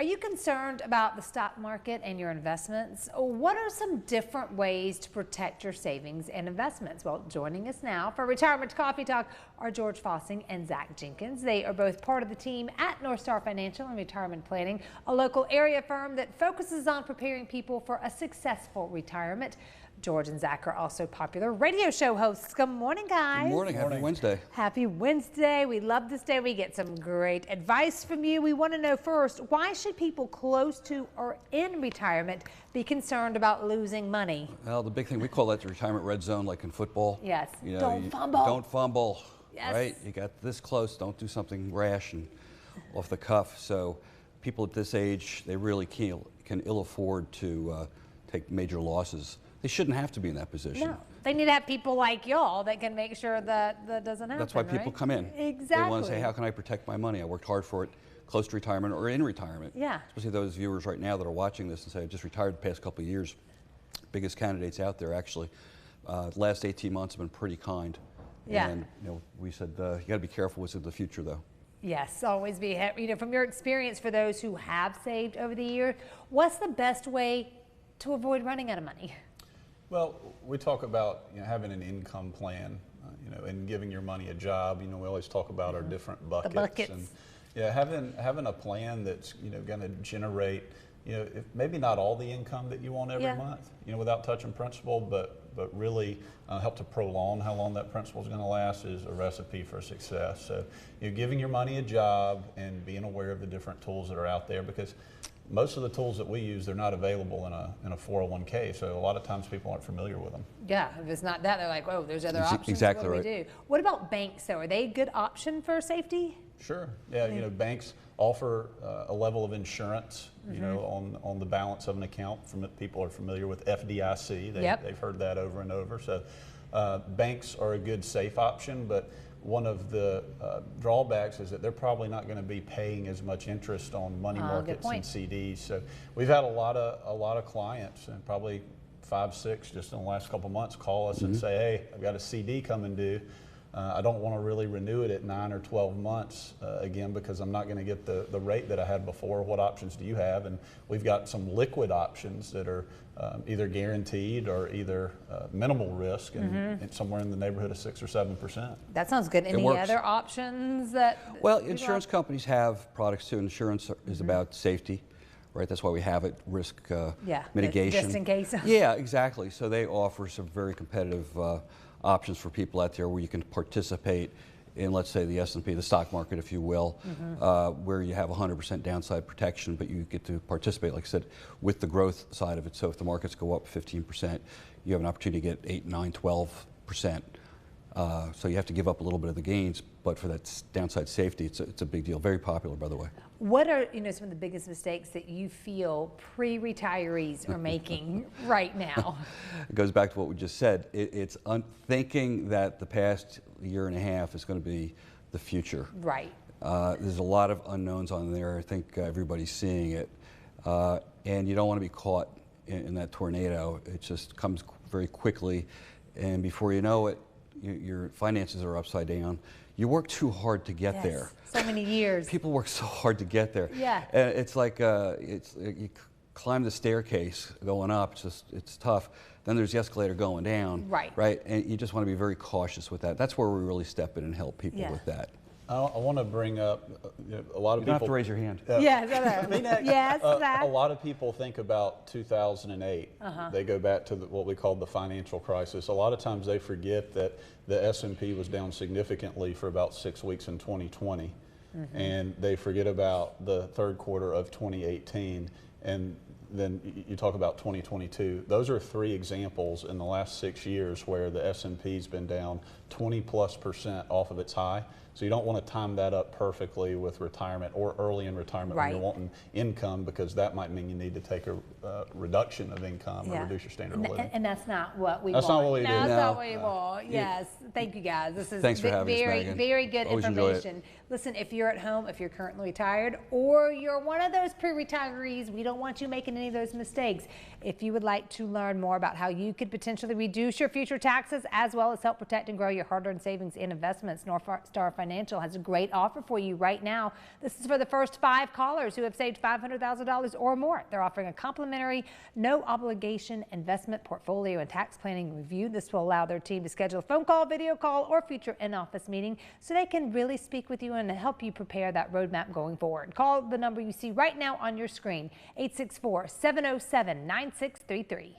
Are you concerned about the stock market and your investments? What are some different ways to protect your savings and investments? Well, joining us now for Retirement Coffee Talk are George Fossing and Zach Jenkins. They are both part of the team at North Star Financial and Retirement Planning, a local area firm that focuses on preparing people for a successful retirement. George and Zach are also popular radio show hosts. Good morning, guys. Good morning. Happy Wednesday. Happy Wednesday. We love this day. We get some great advice from you. We want to know first, why should people close to or in retirement be concerned about losing money? Well, the big thing, we call that the retirement red zone, like in football. Yes. You know, Don't fumble. Don't fumble. Yes. Right? You got this close. Don't do something rash and off the cuff. So people at this age, they really can ill afford to take major losses. They shouldn't have to be in that position. No, they need to have people like y'all that can make sure that that doesn't happen. That's why people come in. Exactly. They want to say, how can I protect my money? I worked hard for it, close to retirement or in retirement. Yeah. Especially those viewers right now that are watching this and say, I just retired the past couple of years. Biggest candidates out there, actually. The last 18 months have been pretty kind. Yeah. And we said, you got to be careful what's in the future, though. Yes, always be, from your experience for those who have saved over the year, what's the best way to avoid running out of money? Well, we talk about having an income plan, and giving your money a job. We always talk about our different buckets. The buckets. And yeah, having a plan that's going to generate, if maybe not all the income that you want every month, without touching principal, but really help to prolong how long that principal is going to last is a recipe for success. So, giving your money a job and being aware of the different tools that are out there, because most of the tools that we use, they're not available in a 401k, so a lot of times people aren't familiar with them. Yeah, if it's not that, they're like, oh, there's other options. Exactly what do we do? What about banks, though? Are they a good option for safety? Sure. Yeah, banks offer a level of insurance, on the balance of an account. People are familiar with FDIC. They've heard that over and over. So banks are a good safe option, but one of the drawbacks is that they're probably not going to be paying as much interest on money markets and CDs. So we've had a lot of clients, and probably 5, 6 just in the last couple months, call us and say, hey, I've got a CD coming due. I don't want to really renew it at 9 or 12 months again, because I'm not going to get the rate that I had before. What options do you have? And we've got some liquid options that are either guaranteed or either minimal risk, and somewhere in the neighborhood of 6 or 7%. That sounds good. Any other options that? Well, insurance companies have products too. Insurance is about safety. Right, that's why we have it, risk mitigation. Just in case. Yeah, exactly. So they offer some very competitive options for people out there where you can participate in, let's say, the S&P, the stock market, if you will, where you have 100% downside protection, but you get to participate, like I said, with the growth side of it. So if the markets go up 15%, you have an opportunity to get 8, 9, 12%. So you have to give up a little bit of the gains, but for that downside safety, it's a big deal. Very popular, by the way. What are some of the biggest mistakes that you feel pre-retirees are making right now? It goes back to what we just said. It's thinking that the past year and a half is going to be the future. Right. There's a lot of unknowns on there. I think everybody's seeing it. And you don't want to be caught in that tornado. It just comes very quickly. And before you know it, your finances are upside down. You work too hard to get there. So many years. People work so hard to get there. Yeah. And it's like you climb the staircase going up. It's tough. Then there's the escalator going down. Right. Right. And you just want to be very cautious with that. That's where we really step in and help people with that. I want to bring up a lot of people. You don't have to raise your hand. Yes, a lot of people think about 2008. They go back to what we call the financial crisis. A lot of times they forget that the S&P was down significantly for about 6 weeks in 2020. And they forget about the third quarter of 2018. And then you talk about 2022. Those are 3 examples in the last 6 years where the S&P's been down 20+% off of its high. So you don't want to time that up perfectly with retirement or early in retirement when you're wanting income, because that might mean you need to take a reduction of income or reduce your standard of living. And that's not what we want. That's not what we do. That's not what we want. Yes. Thank you, guys. This is very good information. Listen, if you're at home, if you're currently retired, or you're one of those pre-retirees, we don't want you making any of those mistakes. If you would like to learn more about how you could potentially reduce your future taxes, as well as help protect and grow your hard-earned savings and investments, North Star Financial has a great offer for you right now. This is for the first 5 callers who have saved $500,000 or more. They're offering a complimentary, no obligation investment portfolio and tax planning review. This will allow their team to schedule a phone call, video call, or future in-office meeting so they can really speak with you and help you prepare that roadmap going forward. Call the number you see right now on your screen, 864-707-9633.